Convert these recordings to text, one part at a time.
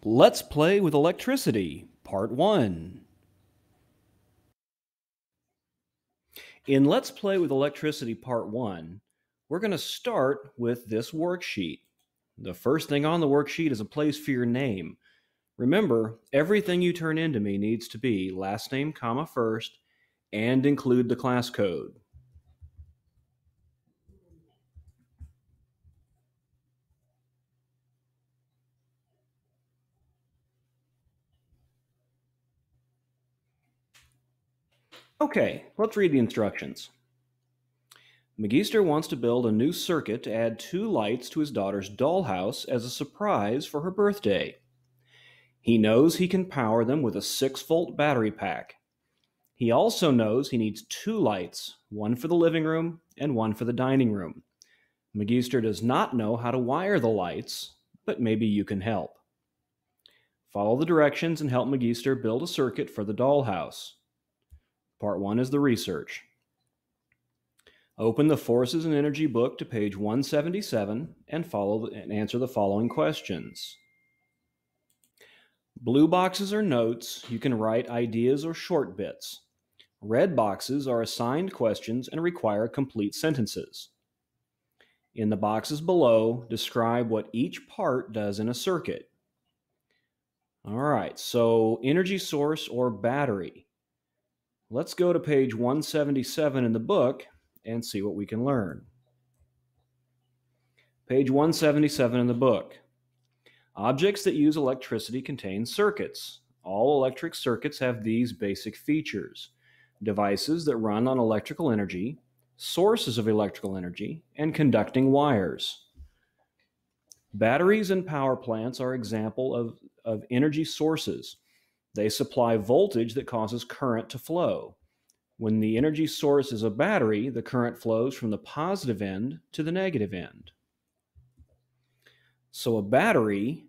Let's play with electricity, part 1. In Let's Play with Electricity, part 1, we're going to start with this worksheet. The first thing on the worksheet is a place for your name. Remember, everything you turn into me needs to be last name, comma, first, and include the class code. Okay, let's read the instructions. Magister wants to build a new circuit to add 2 lights to his daughter's dollhouse as a surprise for her birthday. He knows he can power them with a 6-volt battery pack. He also knows he needs 2 lights, one for the living room and one for the dining room. Magister does not know how to wire the lights, but maybe you can help. Follow the directions and help Magister build a circuit for the dollhouse. Part 1 is the research. Open the Forces and Energy book to page 177 and answer the following questions. Blue boxes are notes. You can write ideas or short bits. Red boxes are assigned questions and require complete sentences. In the boxes below, describe what each part does in a circuit. All right, so energy source or battery. Let's go to page 177 in the book and see what we can learn. Page 177 in the book. Objects that use electricity contain circuits. All electric circuits have these basic features: devices that run on electrical energy, sources of electrical energy, and conducting wires. Batteries and power plants are examples of energy sources. They supply voltage that causes current to flow. When the energy source is a battery, the current flows from the positive end to the negative end. So a battery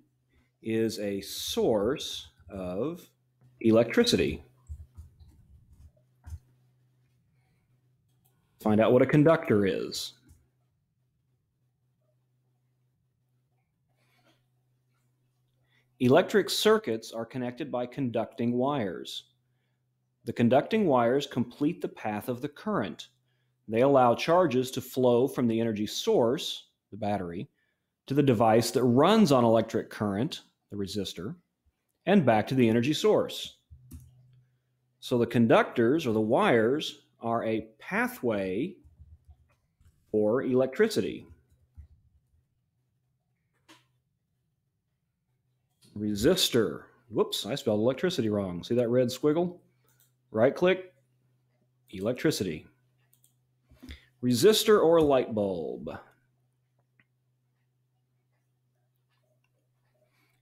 is a source of electricity. Find out what a conductor is. Electric circuits are connected by conducting wires. The conducting wires complete the path of the current. They allow charges to flow from the energy source, the battery, to the device that runs on electric current, the resistor, and back to the energy source. So the conductors or the wires are a pathway for electricity. Resistor. Whoops, I spelled electricity wrong. See that red squiggle? Right-click, electricity. Resistor or light bulb.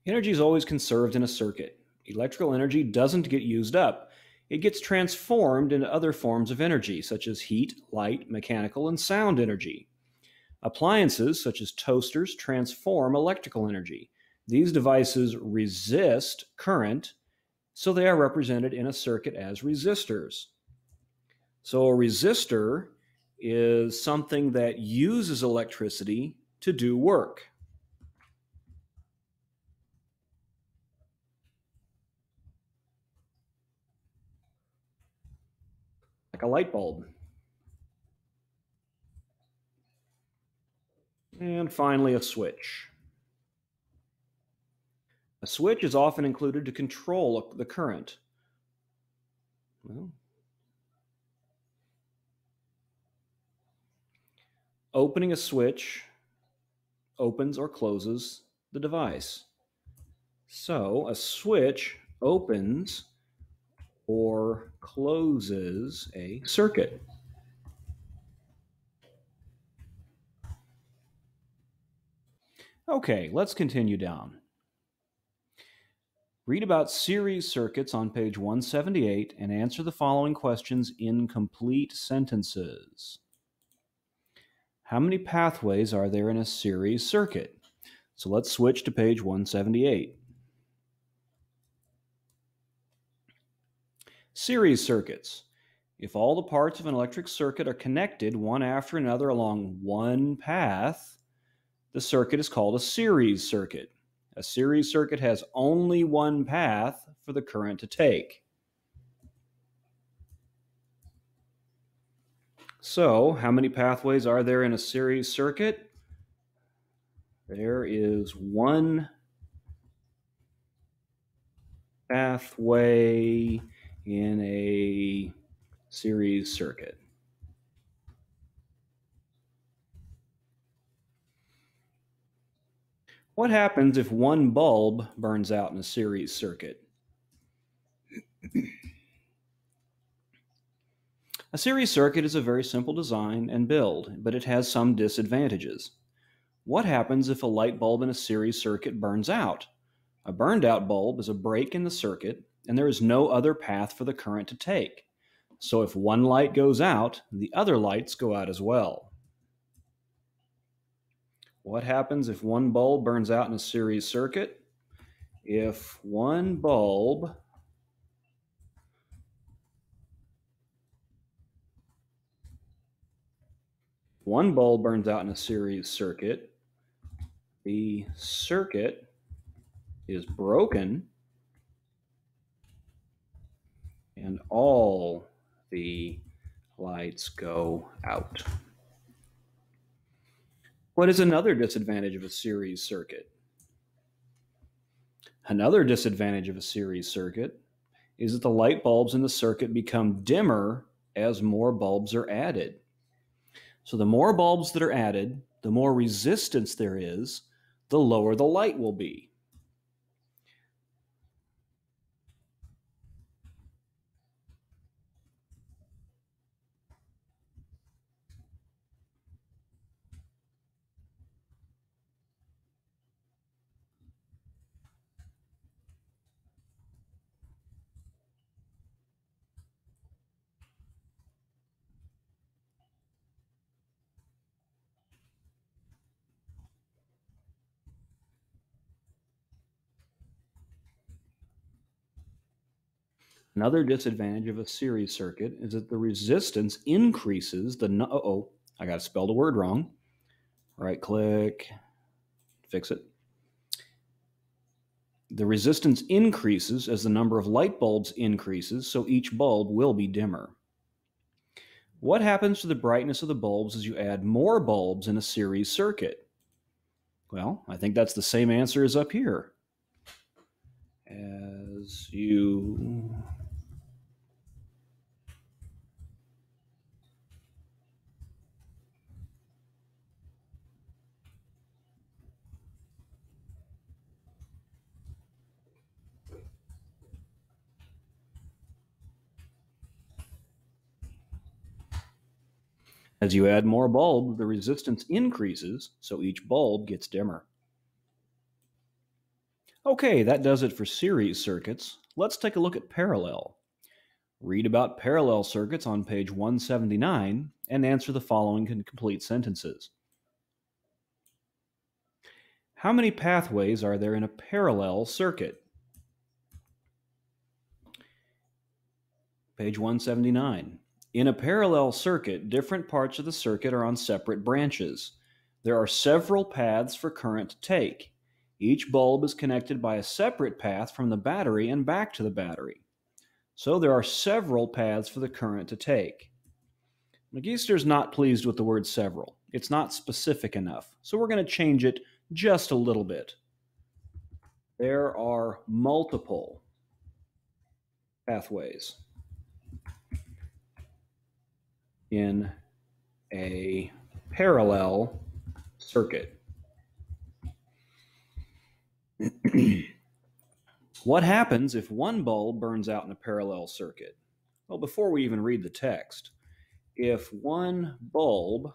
Energy is always conserved in a circuit. Electrical energy doesn't get used up. It gets transformed into other forms of energy, such as heat, light, mechanical, and sound energy. Appliances, such as toasters, transform electrical energy. These devices resist current, so they are represented in a circuit as resistors. So a resistor is something that uses electricity to do work. Like a light bulb. And finally, a switch. A switch is often included to control the current. Well, opening a switch opens or closes the device. So a switch opens or closes a circuit. Okay, let's continue down. Read about series circuits on page 178 and answer the following questions in complete sentences. How many pathways are there in a series circuit? So let's switch to page 178. Series circuits. If all the parts of an electric circuit are connected one after another along one path, the circuit is called a series circuit. A series circuit has only one path for the current to take. So, how many pathways are there in a series circuit? There is one pathway in a series circuit. What happens if one bulb burns out in a series circuit? A series circuit is a very simple design and build, but it has some disadvantages. What happens if a light bulb in a series circuit burns out? A burned out bulb is a break in the circuit, and there is no other path for the current to take. So if one light goes out, the other lights go out as well. What happens if one bulb burns out in a series circuit? If one bulb burns out in a series circuit, the circuit is broken and all the lights go out. What is another disadvantage of a series circuit? Another disadvantage of a series circuit is that the light bulbs in the circuit become dimmer as more bulbs are added. So the more bulbs that are added, the more resistance there is, the lower the light will be. Another disadvantage of a series circuit is that the resistance increases the I got to spell the word wrong. Right click, fix it. The resistance increases as the number of light bulbs increases, so each bulb will be dimmer. What happens to the brightness of the bulbs as you add more bulbs in a series circuit? Well, I think that's the same answer as up here. As you add more bulbs, the resistance increases, so each bulb gets dimmer. Okay, that does it for series circuits. Let's take a look at parallel. Read about parallel circuits on page 179 and answer the following complete sentences. How many pathways are there in a parallel circuit? Page 179. In a parallel circuit, different parts of the circuit are on separate branches. There are several paths for current to take. Each bulb is connected by a separate path from the battery and back to the battery. So there are several paths for the current to take. Magister's not pleased with the word several. It's not specific enough, so we're going to change it just a little bit. There are multiple pathways in a parallel circuit. What happens if one bulb burns out in a parallel circuit? Well, before we even read the text, if one bulb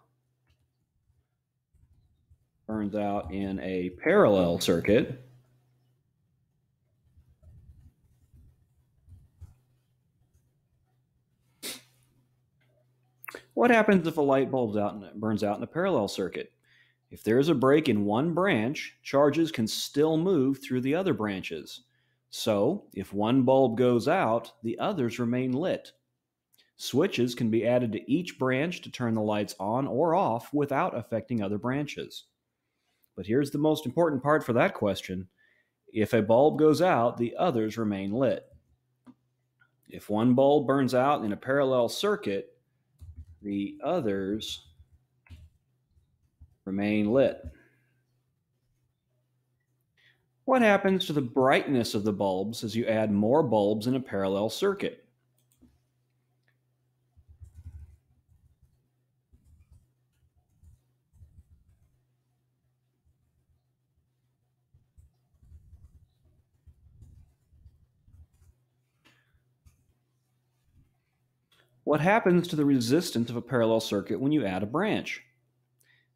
burns out in a parallel circuit, what happens if a light bulb burns out in a parallel circuit? If there is a break in one branch, charges can still move through the other branches. So, if one bulb goes out, the others remain lit. Switches can be added to each branch to turn the lights on or off without affecting other branches. But here's the most important part for that question. If a bulb goes out, the others remain lit. If one bulb burns out in a parallel circuit, the others remain lit. What happens to the brightness of the bulbs as you add more bulbs in a parallel circuit? What happens to the resistance of a parallel circuit when you add a branch?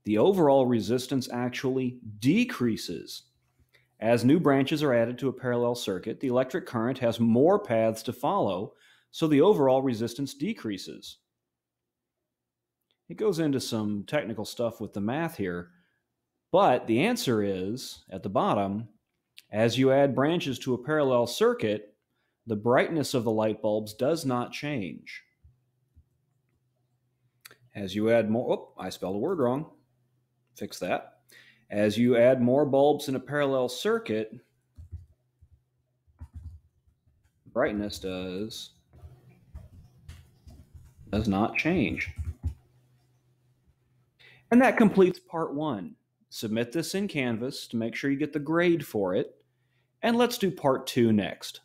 The overall resistance actually decreases. As new branches are added to a parallel circuit, the electric current has more paths to follow, so the overall resistance decreases. It goes into some technical stuff with the math here, but the answer is, at the bottom, as you add branches to a parallel circuit, the brightness of the light bulbs does not change. As you add more, oh, I spelled a word wrong. Fix that. As you add more bulbs in a parallel circuit, brightness does not change. And that completes part 1. Submit this in Canvas to make sure you get the grade for it. And let's do part 2 next.